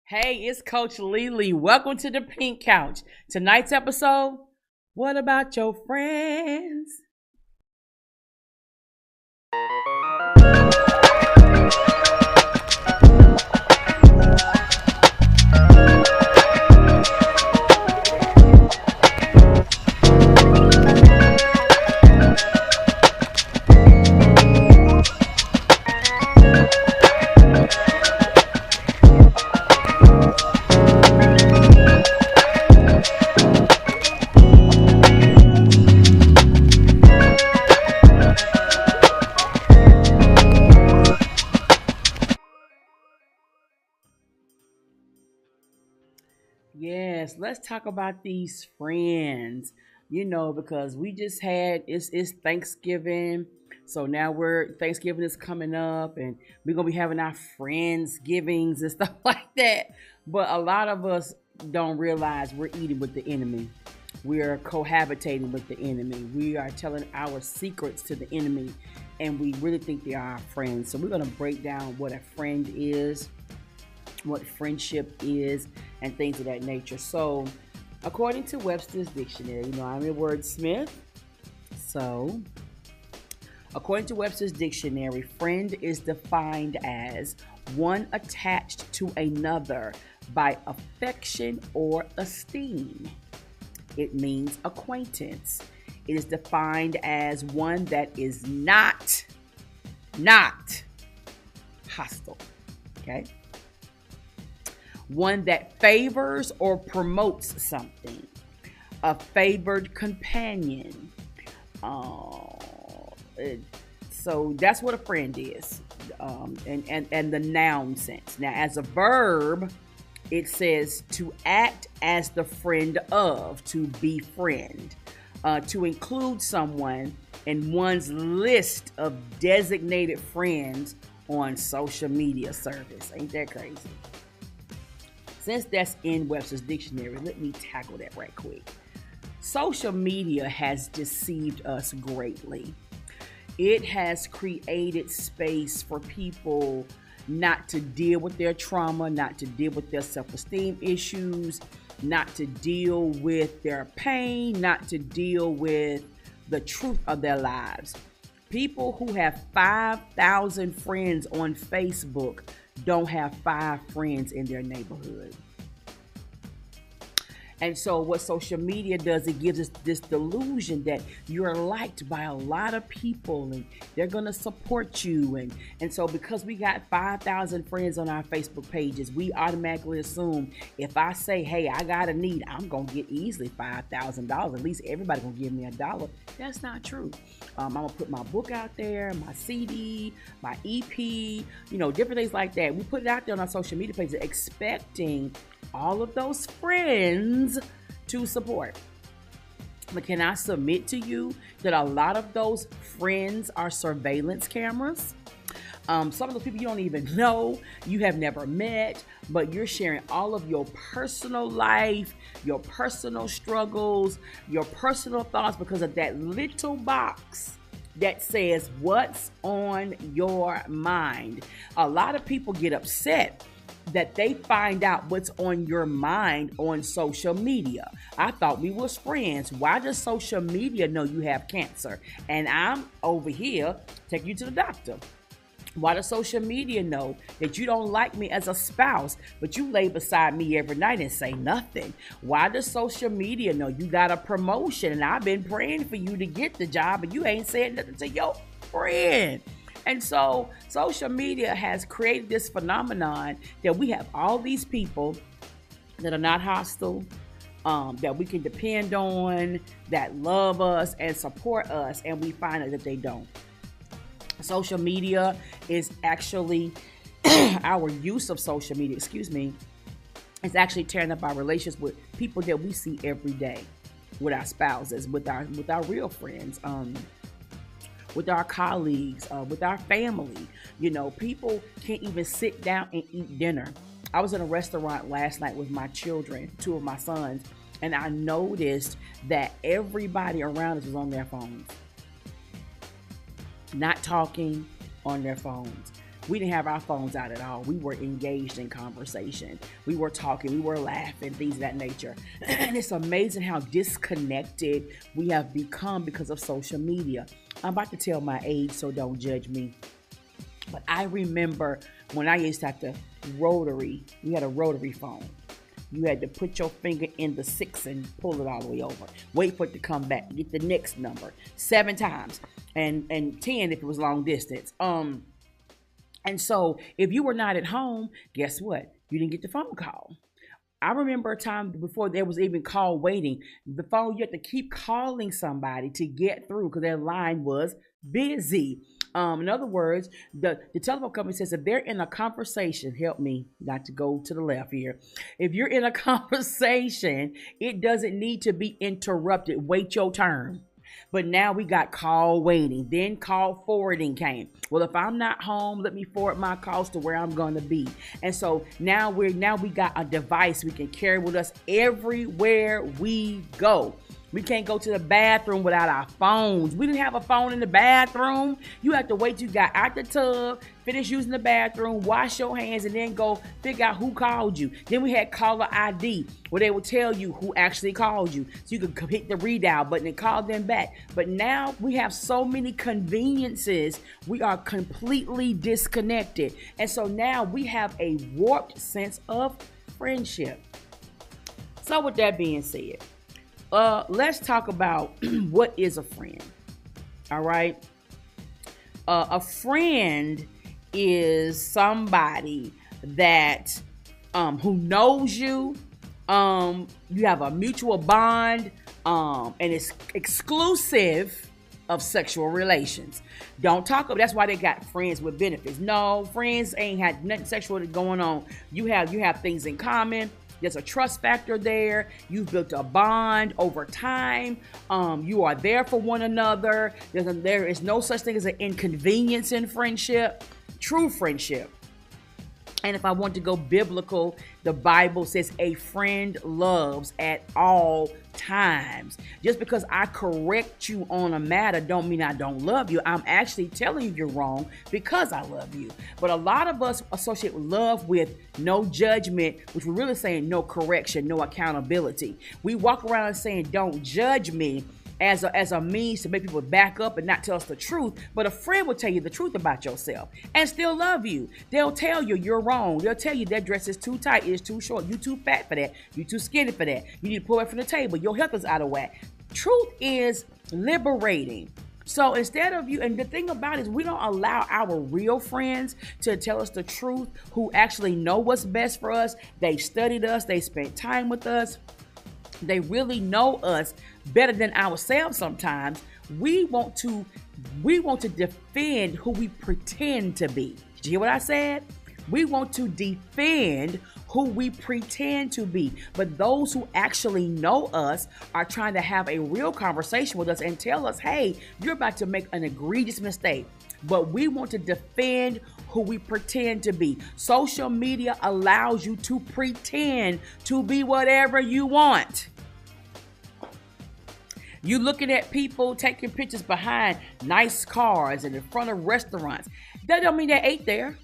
Hey, it's Coach Lele. Welcome to the Pink Couch. Tonight's episode, what about your friends? Yes, let's talk about these friends. Because we just had it's Thanksgiving. So now we're Thanksgiving is coming up and we're gonna be having our friends givings and stuff like that. But a lot of us don't realize we're eating with the enemy. We are cohabitating with the enemy. We are telling our secrets to the enemy, and we really think they are our friends. So we're gonna break down what a friend is, what friendship is, and things of that nature. So, according to Webster's dictionary, I'm a wordsmith. So, according to Webster's dictionary, friend is defined as one attached to another by affection or esteem. It means acquaintance. It is defined as one that is not hostile. Okay? One that favors or promotes something, a favored companion. So that's what a friend is, and the noun sense. Now, as a verb, it says to act as the friend of, to befriend, to include someone in one's list of designated friends on social media service. Ain't that crazy? Since that's in Webster's dictionary, let me tackle that right quick. Social media has deceived us greatly. It has created space for people not to deal with their trauma, not to deal with their self-esteem issues, not to deal with their pain, not to deal with the truth of their lives. People who have 5,000 friends on Facebook don't have 5 friends in their neighborhood. And so what social media does, it gives us this delusion that you're liked by a lot of people and they're going to support you. And so because we got 5,000 friends on our Facebook pages, we automatically assume if I say, hey, I got a need, I'm going to get easily $5,000. At least everybody going to give me $1. That's not true. I'm going to put my book out there, my CD, my EP, different things like that. We put it out there on our social media pages expecting all of those friends to support. But can I submit to you that a lot of those friends are surveillance cameras? Some of those people you don't even know, you have never met, but you're sharing all of your personal life, your personal struggles, your personal thoughts because of that little box that says what's on your mind. A lot of people get upset that they find out what's on your mind on social media. I thought we was friends. Why does social media know you have cancer? And I'm over here taking you to the doctor. Why does social media know that you don't like me as a spouse, but you lay beside me every night and say nothing? Why does social media know you got a promotion and I've been praying for you to get the job and you ain't said nothing to your friend? And so social media has created this phenomenon that we have all these people that are not hostile, that we can depend on, that love us and support us, and we find out that they don't. Social media is actually, our use of social media, is actually tearing up our relationships with people that we see every day, with our spouses, with our real friends, with our colleagues, with our family. People can't even sit down and eat dinner. I was in a restaurant last night with my children, 2 of my sons, and I noticed that everybody around us was on their phones. Not talking, on their phones. We didn't have our phones out at all. We were engaged in conversation. We were talking, we were laughing, things of that nature. And it's amazing how disconnected we have become because of social media. I'm about to tell my age, so don't judge me. But I remember when I used to have to we had a rotary phone. You had to put your finger in the 6 and pull it all the way over. Wait for it to come back. Get the next number 7 times, and 10 if it was long distance. And so if you were not at home, guess what? You didn't get the phone call. I remember a time before there was even call waiting. The phone, you had to keep calling somebody to get through because their line was busy. In other words, the telephone company says if they're in a conversation, help me not to go to the left here. If you're in a conversation, it doesn't need to be interrupted. Wait your turn. But now we got call waiting. Then call forwarding came. Well, if I'm not home, let me forward my calls to where I'm going to be. And so now we got a device we can carry with us everywhere we go. We can't go to the bathroom without our phones. We didn't have a phone in the bathroom. You have to wait till you got out the tub, finish using the bathroom, wash your hands, and then go figure out who called you. Then we had caller ID, where they would tell you who actually called you. So you could hit the redial button and call them back. But now we have so many conveniences. We are completely disconnected. And so now we have a warped sense of friendship. So with that being said, let's talk about what is a friend. All right. A friend is somebody that who knows you. You have a mutual bond, and it's exclusive of sexual relations. Don't talk about. That's why they got friends with benefits. No, friends ain't had nothing sexual going on. You have things in common. There's a trust factor there. You've built a bond over time. You are there for one another. There is no such thing as an inconvenience in friendship. True friendship. And if I want to go biblical, the Bible says a friend loves at all times. Just because I correct you on a matter don't mean I don't love you. I'm actually telling you you're wrong because I love you. But a lot of us associate love with no judgment, which we're really saying no correction, no accountability. We walk around saying don't judge me as a means to make people back up and not tell us the truth. But a friend will tell you the truth about yourself and still love you. They'll tell you you're wrong. They'll tell you that dress is too tight, it's too short, you too fat for that, you too skinny for that, you need to pull it from the table, your health is out of whack. Truth is liberating. So instead of you, and the thing about it is we don't allow our real friends to tell us the truth, who actually know what's best for us. They studied us, they spent time with us. They really know us better than ourselves sometimes. We want to defend who we pretend to be. Did you hear what I said? We want to defend who we pretend to be. But those who actually know us are trying to have a real conversation with us and tell us, hey, you're about to make an egregious mistake. But we want to defend who we pretend to be. Social media allows you to pretend to be whatever you want. You looking at people taking pictures behind nice cars and in front of restaurants. That don't mean they ate there.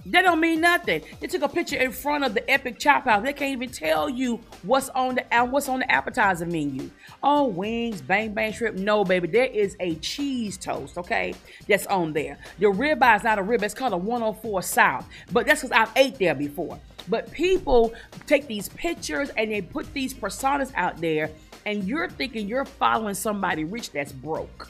That don't mean nothing. They took a picture in front of the Epic Chop House. They can't even tell you what's on the appetizer menu. Oh, wings, bang bang shrimp. No, baby, there is a cheese toast, okay, that's on there. The ribeye is not a ribeye. It's called a 104 South. But that's because I've ate there before. But people take these pictures and they put these personas out there, and you're thinking you're following somebody rich that's broke.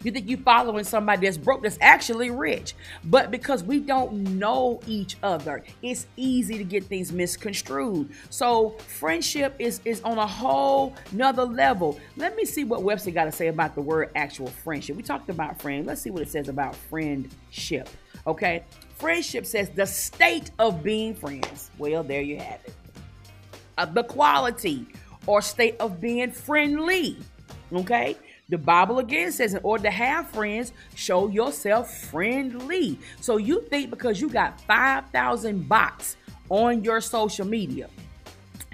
You think you're following somebody that's broke that's actually rich. But because we don't know each other, it's easy to get things misconstrued. So friendship is on a whole nother level. Let me see what Webster got to say about the word actual friendship. We talked about friend. Let's see what it says about friendship. Okay. Friendship says the state of being friends. Well, there you have it. The quality or state of being friendly. Okay. The Bible again says in order to have friends, show yourself friendly. So you think because you got 5,000 bots on your social media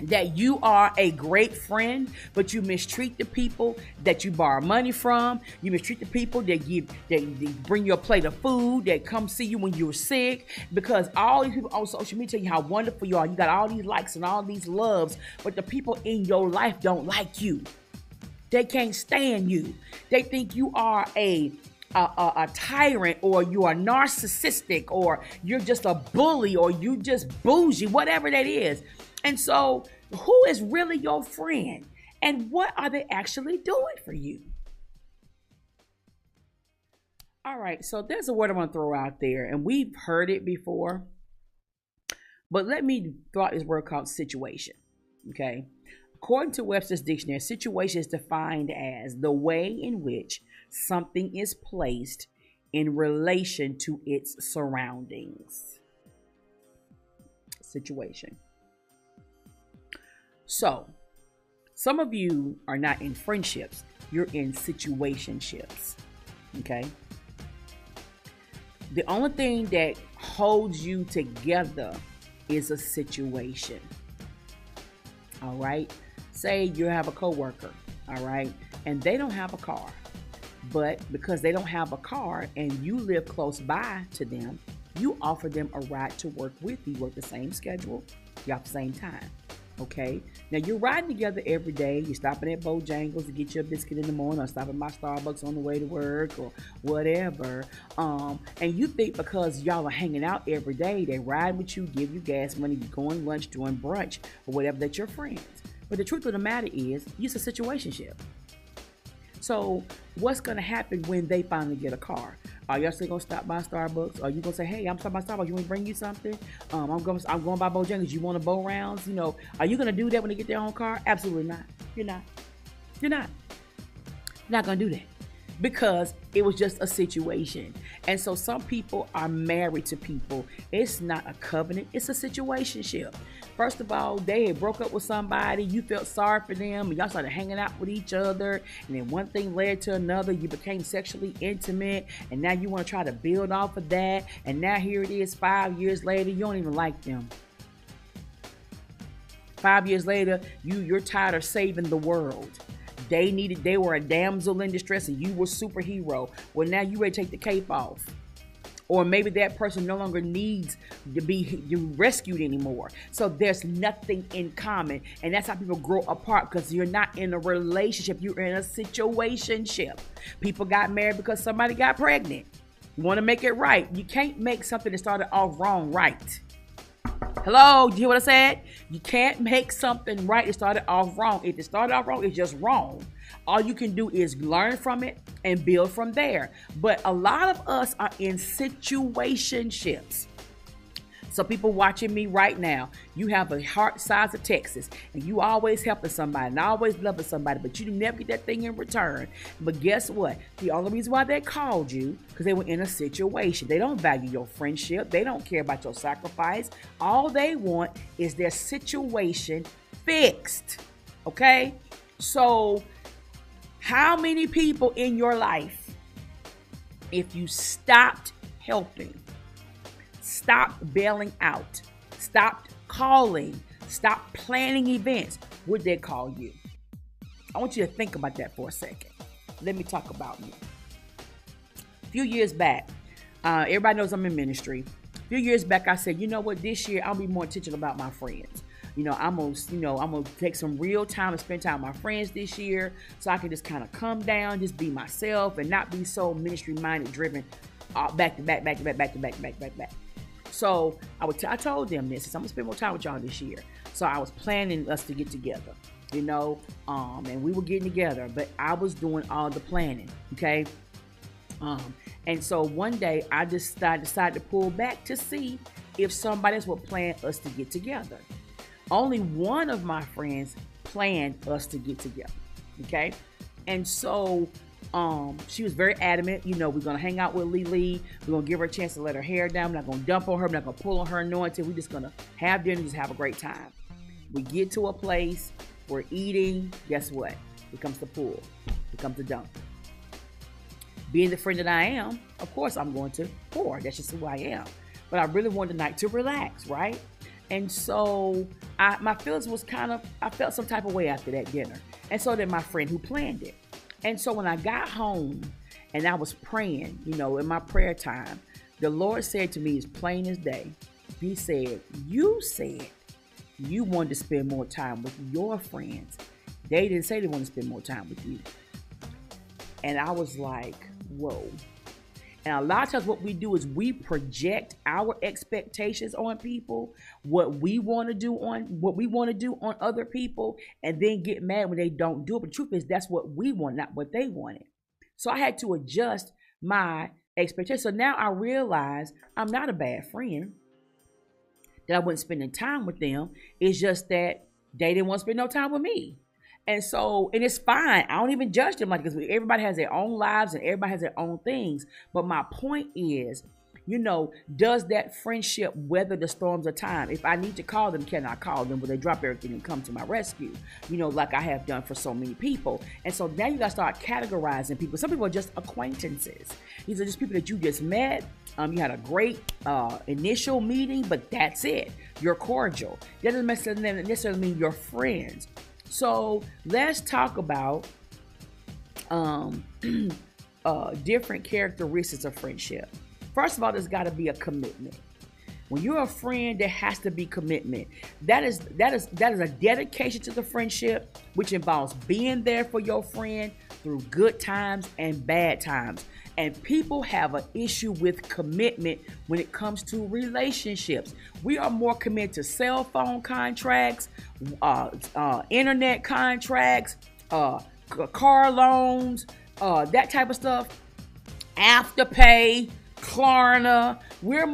that you are a great friend, but you mistreat the people that you borrow money from. You mistreat the people that bring you a plate of food, that come see you when you're sick, because all these people on social media tell you how wonderful you are. You got all these likes and all these loves, but the people in your life don't like you. They can't stand you. They think you are a tyrant, or you are narcissistic, or you're just a bully, or you just bougie, whatever that is. And so, who is really your friend? And what are they actually doing for you? All right, so there's a word I'm going to throw out there, and we've heard it before, but let me throw out this word called situation. Okay. According to Webster's dictionary, situation is defined as the way in which something is placed in relation to its surroundings. Situation. So, some of you are not in friendships, you're in situationships. Okay? The only thing that holds you together is a situation. All right? Say you have a coworker, all right, and they don't have a car, but because they don't have a car and you live close by to them, you offer them a ride to work with you. Work the same schedule, you have the same time. Okay, now you're riding together every day. You're stopping at Bojangles to get you a biscuit in the morning, or stopping by Starbucks on the way to work, or whatever. And you think because y'all are hanging out every day, they ride with you, give you gas money, you go on lunch, doing brunch, or whatever, that you're friends. But the truth of the matter is, it's a situationship. So what's going to happen when they finally get a car? Are y'all still going to stop by Starbucks? Are you going to say, hey, I'm stopping by Starbucks, you want me to bring you something? I'm going by Bojangles, you want to bow rounds? You know, are you going to do that when they get their own car? Absolutely not. You're not. You're not. You're not going to do that. Because it was just a situation. And so some people are married to people. It's not a covenant, it's a situationship. First of all, they had broke up with somebody, you felt sorry for them, and y'all started hanging out with each other, and then one thing led to another, you became sexually intimate, and now you want to try to build off of that, and now here it is 5 years later, you don't even like them. 5 years later, you're tired of saving the world. They were a damsel in distress and you were superhero. Well, now you ready to take the cape off. Or maybe that person no longer needs to be rescued anymore. So there's nothing in common. And that's how people grow apart, because you're not in a relationship. You're in a situationship. People got married because somebody got pregnant. You want to make it right. You can't make something that started off wrong right. Hello, do you hear what I said? You can't make something right. It started off wrong. If it started off wrong, it's just wrong. All you can do is learn from it and build from there. But a lot of us are in situationships. So people watching me right now, you have a heart size of Texas, and you always helping somebody and always loving somebody, but you never get that thing in return. But guess what? The only reason why they called you, because they were in a situation. They don't value your friendship. They don't care about your sacrifice. All they want is their situation fixed. Okay? So how many people in your life, if you stopped helping, stopped bailing out, stopped calling, stopped planning events, would they call you? I want you to think about that for a second. Let me talk about me. A few years back, everybody knows I'm in ministry. A few years back, I said, you know what, this year I'll be more intentional about my friends. I'm gonna take some real time to spend time with my friends this year, so I can just kind of come down, just be myself, and not be so ministry minded driven, back to back. So I told them this, I'm gonna spend more time with y'all this year. So I was planning us to get together, and we were getting together, but I was doing all the planning, okay? And so one day I just decided to pull back to see if somebody else would plan us to get together. Only one of my friends planned us to get together, okay? And so she was very adamant, we're going to hang out with Lele. We're going to give her a chance to let her hair down. We're not going to dump on her. We're not going to pull on her anointing. We're just going to have dinner and just have a great time. We get to a place, we're eating. Guess what? Here comes the pool. Here comes the dump. Being the friend that I am, of course I'm going to pour. That's just who I am. But I really wanted the night to relax, right? And so my feelings was kind of, I felt some type of way after that dinner. And so did my friend who planned it. And so when I got home and I was praying, in my prayer time, the Lord said to me as plain as day, He said you wanted to spend more time with your friends. They didn't say they wanted to spend more time with you. And I was like, whoa. And a lot of times what we do is we project our expectations on people, what we want to do on other people, and then get mad when they don't do it. But the truth is that's what we want, not what they wanted. So I had to adjust my expectations. So now I realize I'm not a bad friend, that I wasn't spending time with them. It's just that they didn't want to spend no time with me. And it's fine. I don't even judge them like this. Everybody has their own lives and everybody has their own things. But my point is, does that friendship weather the storms of time? If I need to call them, can I call them? Will they drop everything and come to my rescue? Like I have done for so many people. And so now you got to start categorizing people. Some people are just acquaintances. These are just people that you just met. You had a great initial meeting, but that's it. You're cordial. That doesn't necessarily mean you're friends. So let's talk about different characteristics of friendship. First of all, there's got to be a commitment. When you're a friend, there has to be commitment. That is a dedication to the friendship, which involves being there for your friend through good times and bad times. And people have an issue with commitment when it comes to relationships. We are more committed to cell phone contracts, internet contracts, car loans, that type of stuff, Afterpay, Klarna. We're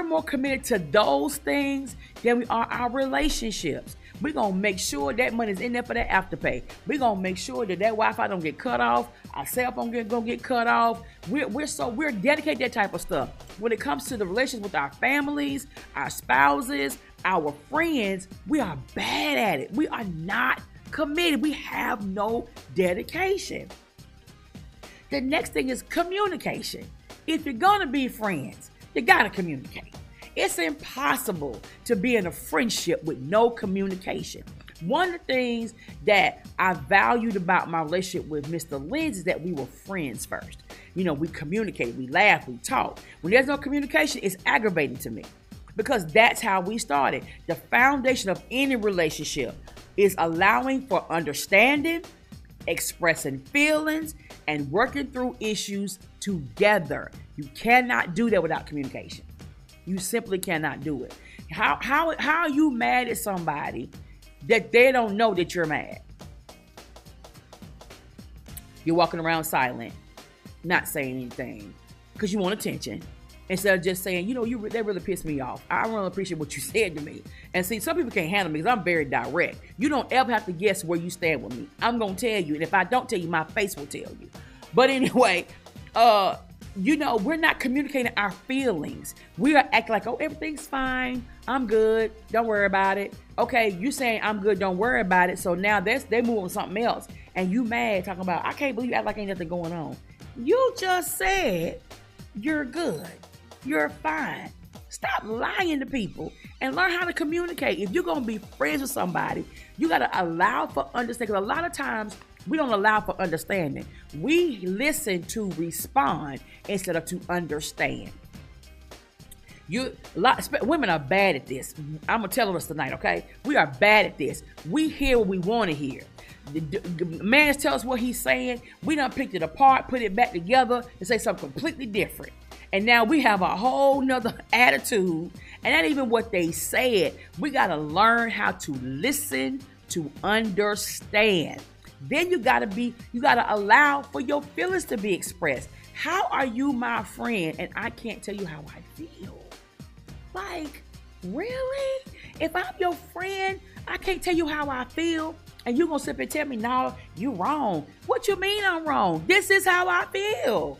more committed to those things than we are our relationships. We're going to make sure that money's in there for that Afterpay. We're going to make sure that Wi-Fi don't get cut off. Our cell phone don't get cut off. We're dedicated to that type of stuff. When it comes to the relations with our families, our spouses, our friends, we are bad at it. We are not committed. We have no dedication. The next thing is communication. If you're going to be friends, you got to communicate. It's impossible to be in a friendship with no communication. One of the things that I valued about my relationship with Mr. Lenz is that we were friends first. We communicated, we laughed, we talked. When there's no communication, it's aggravating to me because that's how we started. The foundation of any relationship is allowing for understanding, expressing feelings, and working through issues together. You cannot do that without communication. You simply cannot do it. How are you mad at somebody that they don't know that you're mad? You're walking around silent, not saying anything because you want attention. Instead of just saying, they really pissed me off. I really appreciate what you said to me. And see, some people can't handle me because I'm very direct. You don't ever have to guess where you stand with me. I'm going to tell you. And if I don't tell you, my face will tell you. But anyway, we're not communicating our feelings. We are acting like, everything's fine. I'm good. Don't worry about it. Okay, you saying I'm good. Don't worry about it. So now they move on something else. And you mad talking about, I can't believe you act like ain't nothing going on. You just said you're good. You're fine. Stop lying to people and learn how to communicate. If you're going to be friends with somebody, you got to allow for understanding. Because a lot of times we don't allow for understanding. We listen to respond instead of to understand. Women are bad at this. I'm going to tell us tonight, okay? We are bad at this. We hear what we want to hear. The man tells us what he's saying. We done picked it apart, put it back together, and say something completely different. And now we have a whole nother attitude. And not even what they said. We got to learn how to listen to understand. Then you got to allow for your feelings to be expressed. How are you my friend and I can't tell you how I feel? Like, really? If I'm your friend, I can't tell you how I feel. And you going to sit and tell me, no, you wrong. What you mean I'm wrong? This is how I feel.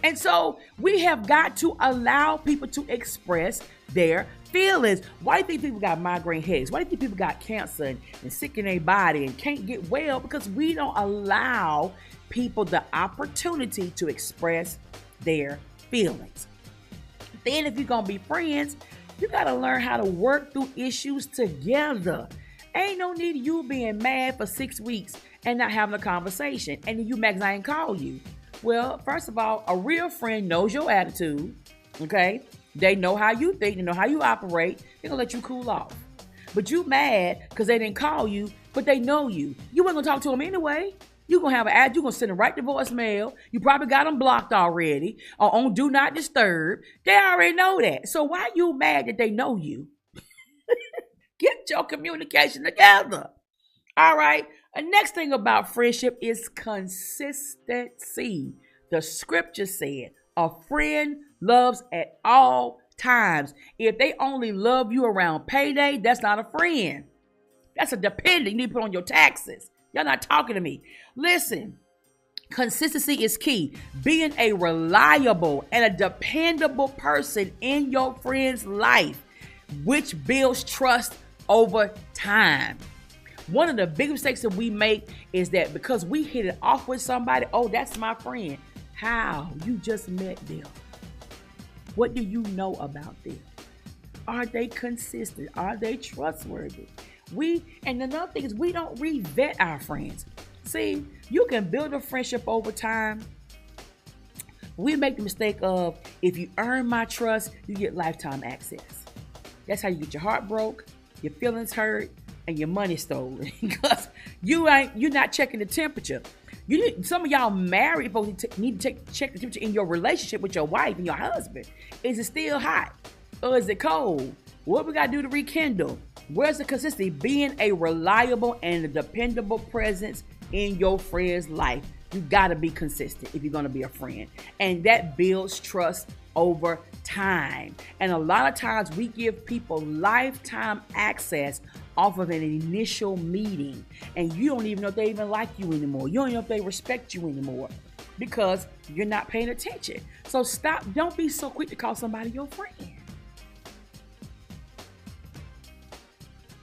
And so we have got to allow people to express their feelings. Why do you think people got migraine headaches? Why do you think people got cancer and sick in their body and can't get well? Because we don't allow people the opportunity to express their feelings. Then if you're going to be friends, You got to learn how to work through issues together. Ain't no need of you being mad for 6 weeks and not having a conversation. And then you max I ain't call you. Well, first of all, a real friend knows your attitude. Okay? They know how you think, they know how you operate. They're gonna let you cool off. But you mad because they didn't call you, but they know you. You weren't gonna talk to them anyway. You're gonna have an ad, you're gonna send them right to voicemail. You probably got them blocked already or on do not disturb. They already know that. So why you mad that they know you? Get your communication together. All right. The next thing about friendship is consistency. The scripture said, a friend loves at all times. If they only love you around payday, that's not a friend. That's a dependent. You need to put on your taxes. Y'all not talking to me. Listen, consistency is key. Being a reliable and a dependable person in your friend's life, which builds trust over time. One of the big mistakes that we make is that because we hit it off with somebody, oh, that's my friend. How? You just met them. What do you know about them? Are they consistent? Are they trustworthy? And another thing is we don't re-vet our friends. See, you can build a friendship over time. We make the mistake of, if you earn my trust, you get lifetime access. That's how you get your heart broke, your feelings hurt, and your money stolen. Because you're not checking the temperature. Some of y'all married folks need to check the temperature in your relationship with your wife and your husband. Is it still hot? Or is it cold? What we got to do to rekindle? Where's the consistency? Being a reliable and a dependable presence in your friend's life. You got to be consistent if you're going to be a friend. And that builds trust over time. And a lot of times we give people lifetime access off of an initial meeting. And you don't even know if they even like you anymore. You don't even know if they respect you anymore because you're not paying attention. So stop. Don't be so quick to call somebody your friend.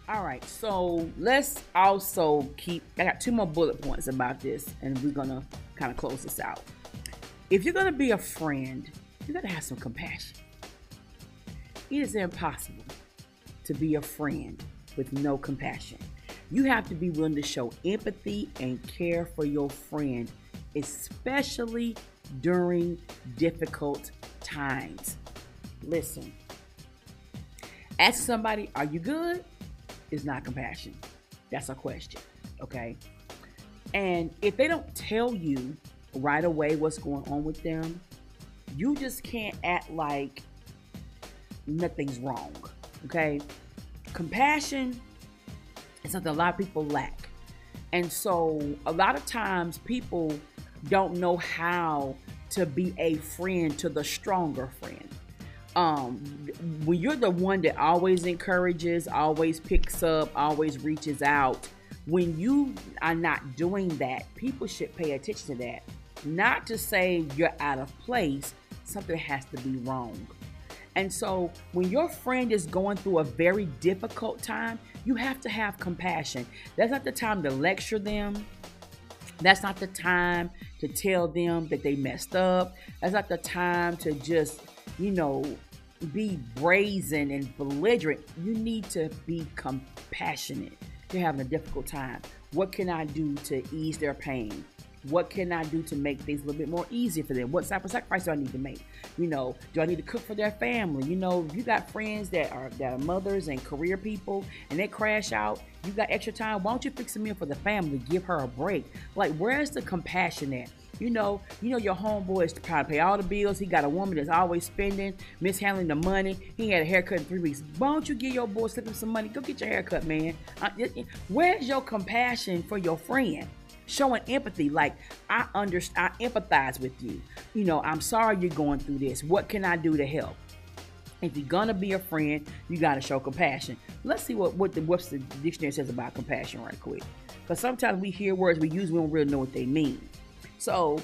All right, so let's also I got 2 more bullet points about this, and we're gonna kind of close this out. If you're gonna be a friend, you gotta have some compassion. It is impossible to be a friend with no compassion. You have to be willing to show empathy and care for your friend, especially during difficult times. Listen, ask somebody, are you good? Is not compassion. That's a question, okay? And if they don't tell you right away what's going on with them, you just can't act like nothing's wrong, okay? Compassion is something a lot of people lack. And so a lot of times people don't know how to be a friend to the stronger friend. When you're the one that always encourages, always picks up, always reaches out, when you are not doing that, people should pay attention to that. Not to say you're out of place, something has to be wrong. And so when your friend is going through a very difficult time, you have to have compassion. That's not the time to lecture them. That's not the time to tell them that they messed up. That's not the time to just be brazen and belligerent. You need to be compassionate. They're having a difficult time. What can I do to ease their pain? What can I do to make things a little bit more easy for them? What type of sacrifice do I need to make? Do I need to cook for their family? You got friends that are mothers and career people and they crash out. You got extra time. Why don't you fix a meal for the family? Give her a break. Like, where's the compassion at? Your homeboy is trying to pay all the bills. He got a woman that's always spending, mishandling the money. He had a haircut in 3 weeks. Why don't you give your boy slipping some money? Go get your haircut, man. Where's your compassion for your friend? Showing empathy, like, I empathize with you. I'm sorry you're going through this. What can I do to help? If you're gonna be a friend, you gotta show compassion. Let's see what the Webster Dictionary says about compassion right quick. Because sometimes we hear words we don't really know what they mean. So,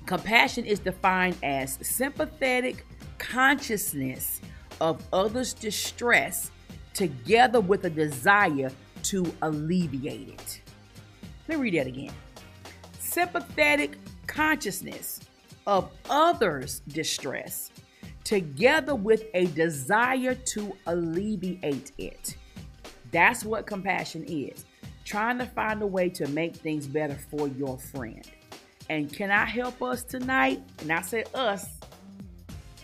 compassion is defined as sympathetic consciousness of others' distress together with a desire to alleviate it. Let me read that again. Sympathetic consciousness of others' distress together with a desire to alleviate it. That's what compassion is. Trying to find a way to make things better for your friend. And can I help us tonight? And I say us.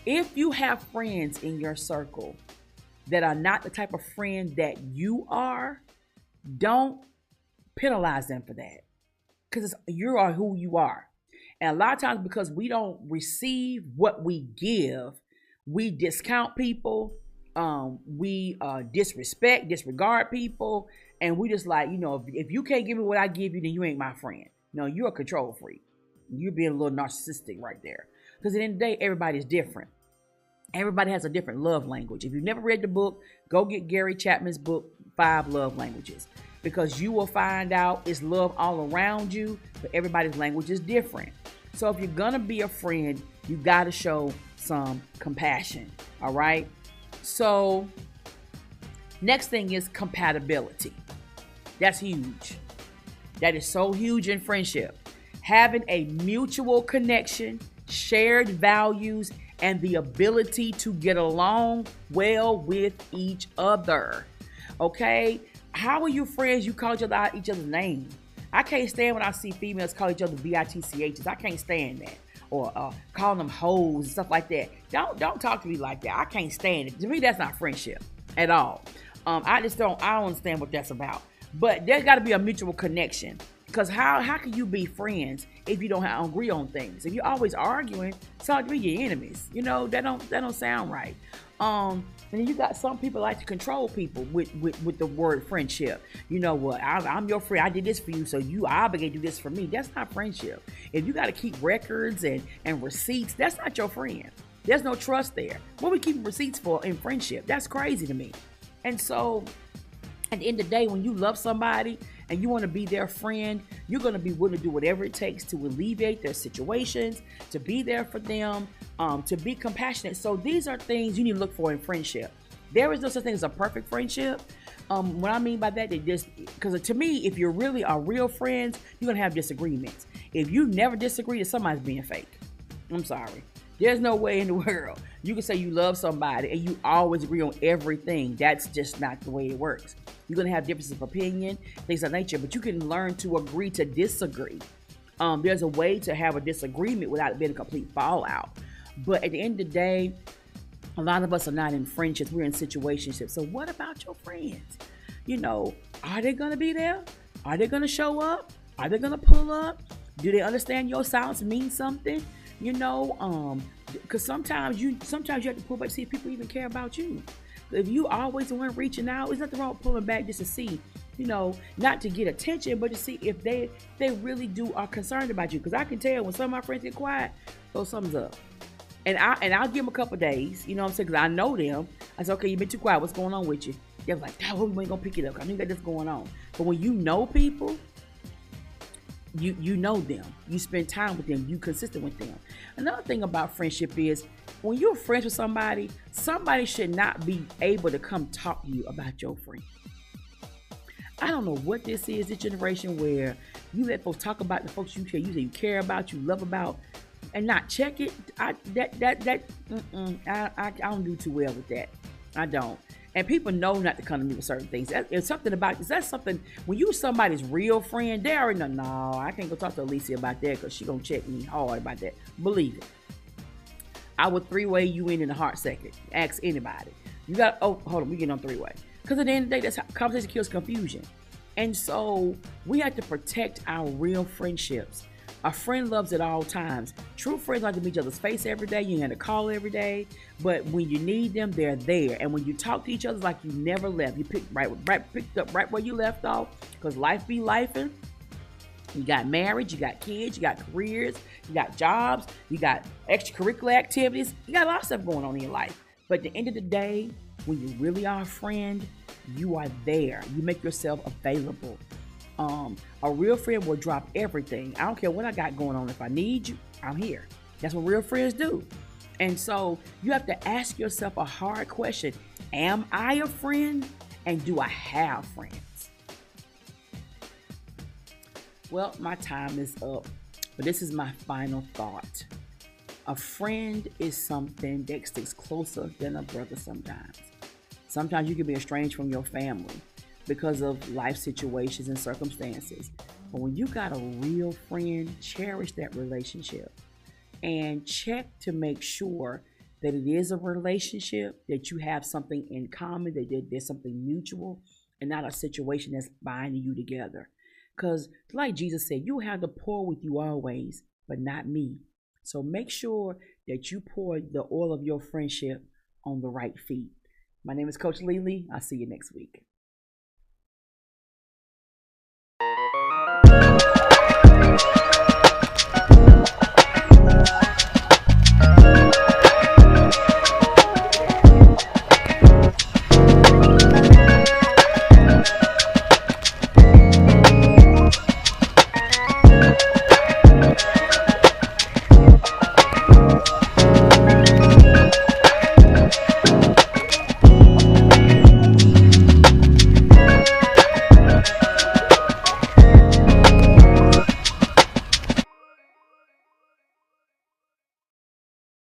If you have friends in your circle that are not the type of friend that you are, don't penalize them for that. Because you are who you are. And a lot of times, because we don't receive what we give, we discount people, we disregard people, and we just like, if you can't give me what I give you, then you ain't my friend. No, you're a control freak. You're being a little narcissistic right there. Because at the end of the day, everybody's different. Everybody has a different love language. If you've never read the book, go get Gary Chapman's book, 5 Love Languages. Because you will find out it's love all around you, but everybody's language is different. So if you're going to be a friend, you got to show some compassion. All right? So next thing is compatibility. That's huge. That is so huge in friendship. Having a mutual connection, shared values, and the ability to get along well with each other. Okay? How are you friends? You call each other's name. I can't stand when I see females call each other bitchs. I can't stand that. Or calling them hoes and stuff like that. Don't talk to me like that. I can't stand it. To me, that's not friendship at all. I don't understand what that's about. But there's got to be a mutual connection. Because how can you be friends if you don't agree on things? If you're always arguing, it's hard to be your enemies. That don't sound right. And then you got some people like to control people with the word friendship. You know what? I'm your friend. I did this for you, so you obligated to do this for me. That's not friendship. If you got to keep records and receipts, that's not your friend. There's no trust there. What are we keeping receipts for in friendship? That's crazy to me. And so at the end of the day, when you love somebody and you want to be their friend, you're going to be willing to do whatever it takes to alleviate their situations, to be there for them, to be compassionate. So these are things you need to look for in friendship. There is no such thing as a perfect friendship. What I mean by that, because to me, if you're really a real friends, you're going to have disagreements. If you never disagree, then somebody's being fake. I'm sorry. There's no way in the world you can say you love somebody and you always agree on everything. That's just not the way it works. You're going to have differences of opinion, things of nature, but you can learn to agree to disagree. There's a way to have a disagreement without it being a complete fallout. But at the end of the day, a lot of us are not in friendships. We're in situationships. So what about your friends? Are they going to be there? Are they going to show up? Are they going to pull up? Do they understand your silence means something? Because sometimes you have to pull back to see if people even care about you. If you always the one reaching out, there's nothing wrong with pulling back just to see, not to get attention, but to see if they really are concerned about you. Because I can tell when some of my friends get quiet, so something's up. And I'll give them a couple days, you know what I'm saying? Because I know them. I say, okay, you've been too quiet. What's going on with you? They're like, oh, we ain't gonna pick it up. I knew that this going on. But when you know people, you know them. You spend time with them. You consistent with them. Another thing about friendship is when you're friends with somebody should not be able to come talk to you about your friend. I don't know what this is, this generation where you let folks talk about the folks you care about, you love about, and not check it. I don't do too well with that. I don't. And people know not to come to me with certain things. It's something about, that's something, when you somebody's real friend, they already know, no, I can't go talk to Alicia about that because she gonna check me hard about that. Believe it. I would 3-way you in a heart second. Ask anybody. You got, hold on, we get on 3-way. Because at the end of the day, that's how conversation kills confusion. And so we have to protect our real friendships. A friend loves at all times. True friends like to meet each other's face every day. You ain't got to call every day. But when you need them, they're there. And when you talk to each other, it's like you never left. You picked up right where you left off. Because life be lifing. You got marriage, you got kids, you got careers, you got jobs, you got extracurricular activities. You got a lot of stuff going on in your life. But at the end of the day, when you really are a friend, you are there. You make yourself available. A real friend will drop everything. I don't care what I got going on. If I need you, I'm here. That's what real friends do. And so you have to ask yourself a hard question. Am I a friend? And do I have friends? Well, my time is up. But this is my final thought. A friend is something that sticks closer than a brother sometimes. Sometimes you can be estranged from your family because of life situations and circumstances. But when you got a real friend, cherish that relationship and check to make sure that it is a relationship, that you have something in common, that there's something mutual, and not a situation that's binding you together. Because, like Jesus said, you have the poor with you always, but not me. So make sure that you pour the oil of your friendship on the right feet. My name is Coach Lele. I'll see you next week.